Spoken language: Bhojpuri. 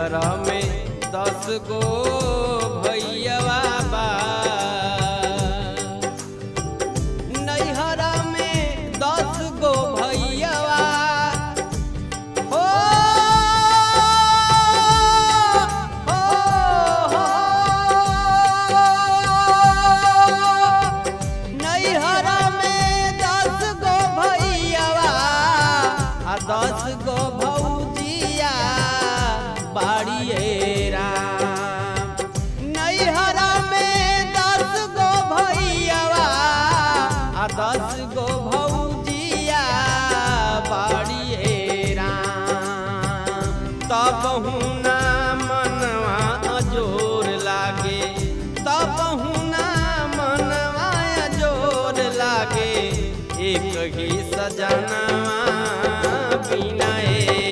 नैहर में 10 गो भैयावा बा। नैहर में 10 गो भैयावा हो, नैहर में 10 गो भैयावा आ 10 गो भौजिया बाड़िए राम। नैहर में 10 गो भैयावा आ 10 गो भौजिया बाड़िए राम। तब हूँ